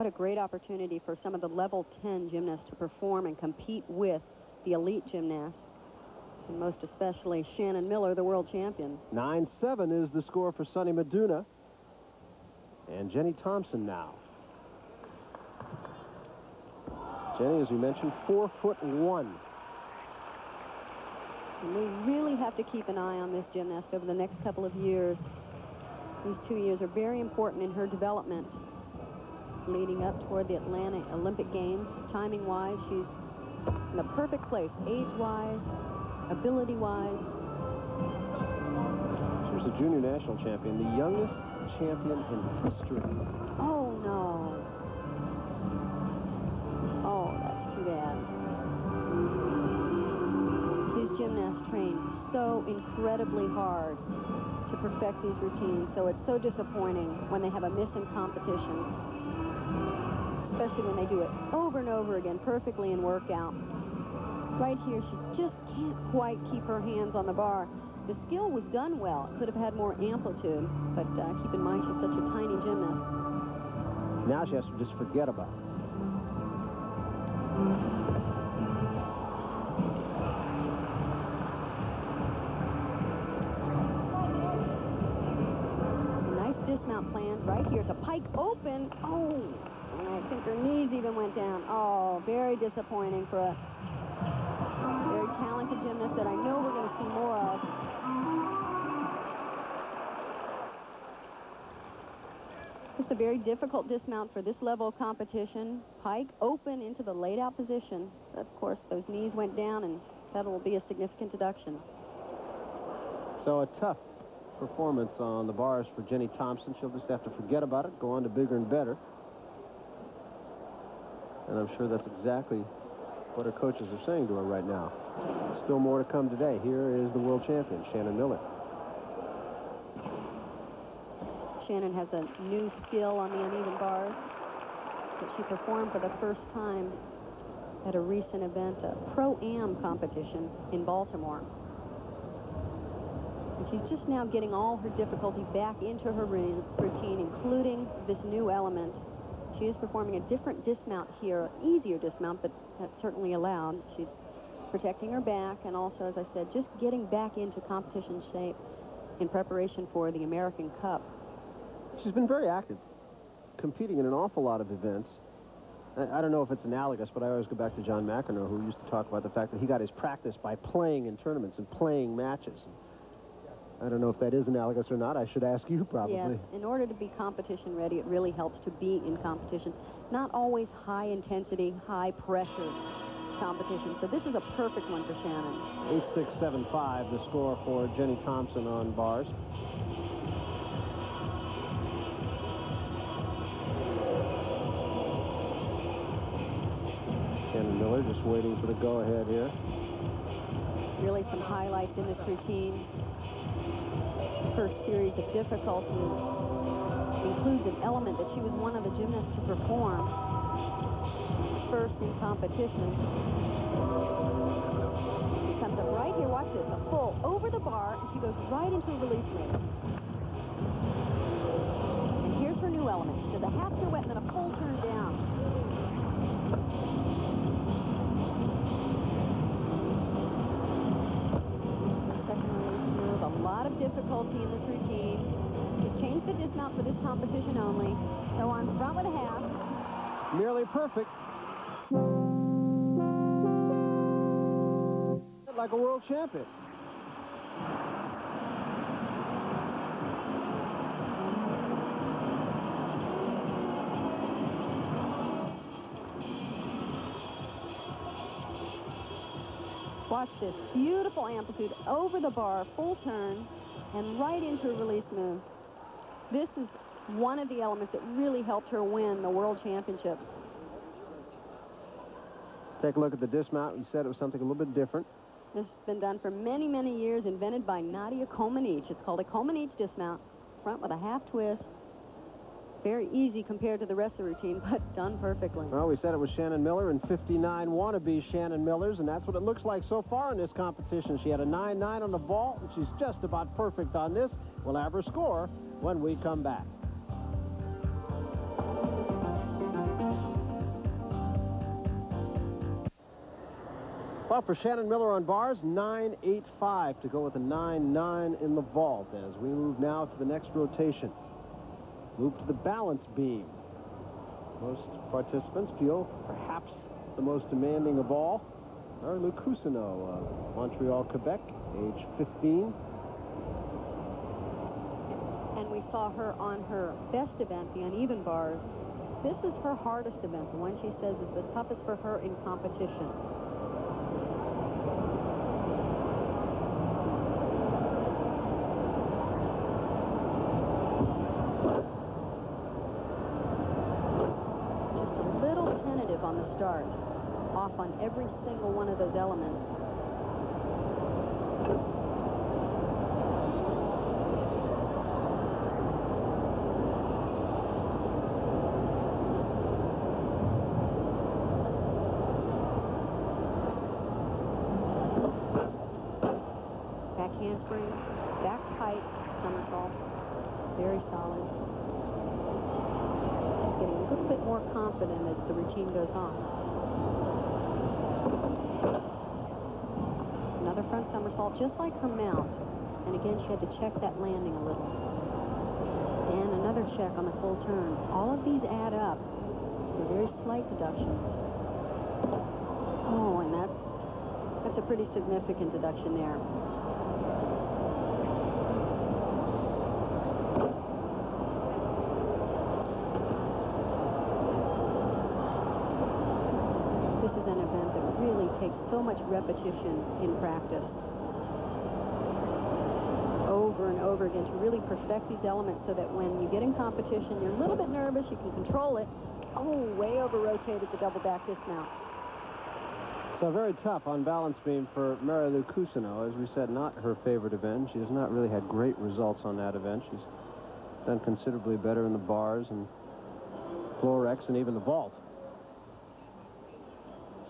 What a great opportunity for some of the level 10 gymnasts to perform and compete with the elite gymnasts, and most especially Shannon Miller, the world champion. 9-7 is the score for Sunny Meduna. And Jennie Thompson now. Jennie, as we mentioned, 4'1". And we really have to keep an eye on this gymnast over the next couple of years. These 2 years are very important in her development, leading up toward the Atlanta Olympic Games. Timing-wise, she's in the perfect place, age-wise, ability-wise. She was a junior national champion, the youngest champion in history. Oh, no. Oh, that's too bad. These gymnasts train so incredibly hard to perfect these routines, so it's so disappointing when they have a miss in competition, especially when they do it over and over again perfectly in workout. Right here, she just can't quite keep her hands on the bar. The skill was done well. It could have had more amplitude, but keep in mind she's such a tiny gymnast. Now she has to just forget about it. Nice dismount planned right here. It's a pike open. Oh, and I think her knees even went down. Oh, very disappointing for a very talented gymnast that I know we're going to see more of. It's a very difficult dismount for this level of competition. Pike open into the laid out position. Of course, those knees went down, and that will be a significant deduction. So a tough performance on the bars for Jennie Thompson. She'll just have to forget about it, go on to bigger and better. And I'm sure that's exactly what her coaches are saying to her right now. Still more to come today. Here is the world champion, Shannon Miller. Shannon has a new skill on the uneven bars that she performed for the first time at a recent event, a Pro-Am competition in Baltimore. And she's just now getting all her difficulty back into her routine, including this new element. She is performing a different dismount here, easier dismount, but that's certainly allowed. She's protecting her back and also, as I said, just getting back into competition shape in preparation for the American Cup. She's been very active, competing in an awful lot of events. I don't know if it's analogous, but I always go back to John McEnroe, who used to talk about the fact that he got his practice by playing in tournaments and playing matches. I don't know if that is analogous or not. I should ask you, probably. Yes, in order to be competition ready, it really helps to be in competition. Not always high intensity, high pressure competition. So this is a perfect one for Shannon. 8-6-7-5, the score for Jennie Thompson on bars. Shannon Miller just waiting for the go-ahead here. Really some highlights in this routine. First series of difficulties includes an element that she was one of the gymnasts to perform first in competition. She comes up right here, watch this, a full over the bar, and she goes right into a release move. And here's her new element. She does a half pirouette and then a full turn down. A lot of difficulty in this routine. She's changed the dismount for this competition only. So on front with a half. Nearly perfect. Like a world champion. Watch this beautiful amplitude over the bar, full turn, and right into a release move. This is one of the elements that really helped her win the World Championships. Take a look at the dismount. You said it was something a little bit different. This has been done for many, many years, invented by Nadia Comaneci. It's called a Comaneci dismount, front with a half twist. Very easy compared to the rest of the routine, but done perfectly. Well, we said it was Shannon Miller and 59 wannabe Shannon Millers, and that's what it looks like so far in this competition. She had a 9-9 on the vault, and she's just about perfect on this. We'll have her score when we come back. Well, for Shannon Miller on bars, 9.85 to go with a 9.9 in the vault. As we move now to the next rotation. Move to the balance beam. Most participants feel perhaps the most demanding of all. Marilou Cousineau of Montreal, Quebec, age 15. And we saw her on her best event, the uneven bars. This is her hardest event, the one she says is the toughest for her in competition. Just a little tentative on the start, off on every single one of those elements. Handspring, back tight, somersault, very solid. She's getting a little bit more confident as the routine goes on. Another front somersault, just like her mount. And again, she had to check that landing a little. And another check on the full turn. All of these add up. They're very slight deductions. Oh, and that's a pretty significant deduction there. Takes so much repetition in practice over and over again to really perfect these elements so that when you get in competition, you're a little bit nervous, you can control it. Oh, way over rotated the double back dismount. So very tough on balance beam for Marilou Cousineau. As we said, not her favorite event. She has not really had great results on that event. She's done considerably better in the bars and floor X and even the vault.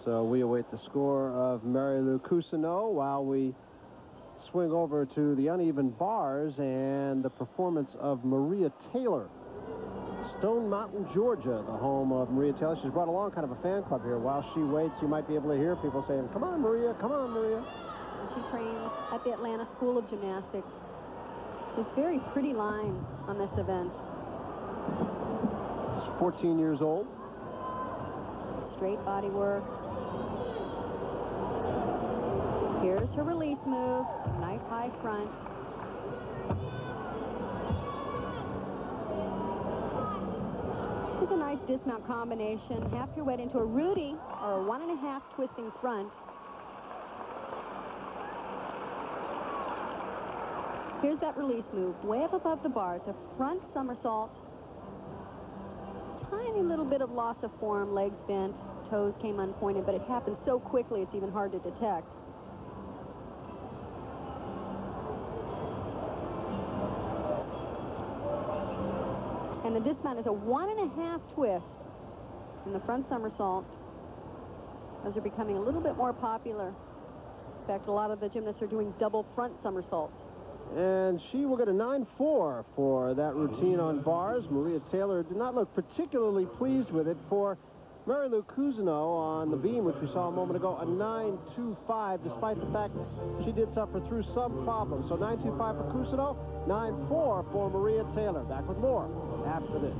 So we await the score of Marilou Cousineau while we swing over to the uneven bars and the performance of Maria Taylor. Stone Mountain, Georgia, the home of Maria Taylor. She's brought along kind of a fan club here. While she waits, you might be able to hear people saying, "Come on, Maria, come on, Maria." And she trains at the Atlanta School of Gymnastics. There's very pretty lines on this event. She's 14 years old. Straight body work. Here's her release move. Nice high front. Here's a nice dismount combination. Half pirouette into a Rudy, or a 1.5 twisting front. Here's that release move. Way up above the bars. A front somersault. Tiny little bit of loss of form. Legs bent. Toes came unpointed. But it happened so quickly it's even hard to detect. And the dismount is a 1.5 twist in the front somersault. Those are becoming a little bit more popular. In fact, a lot of the gymnasts are doing double front somersaults. And she will get a 9.4 for that routine on bars. Maria Taylor did not look particularly pleased with it. For Marilou Cousineau on the beam, which we saw a moment ago, a 9.25, despite the fact she did suffer through some problems. So 9.25 for Cousineau, 9.4 for Maria Taylor. Back with more after this.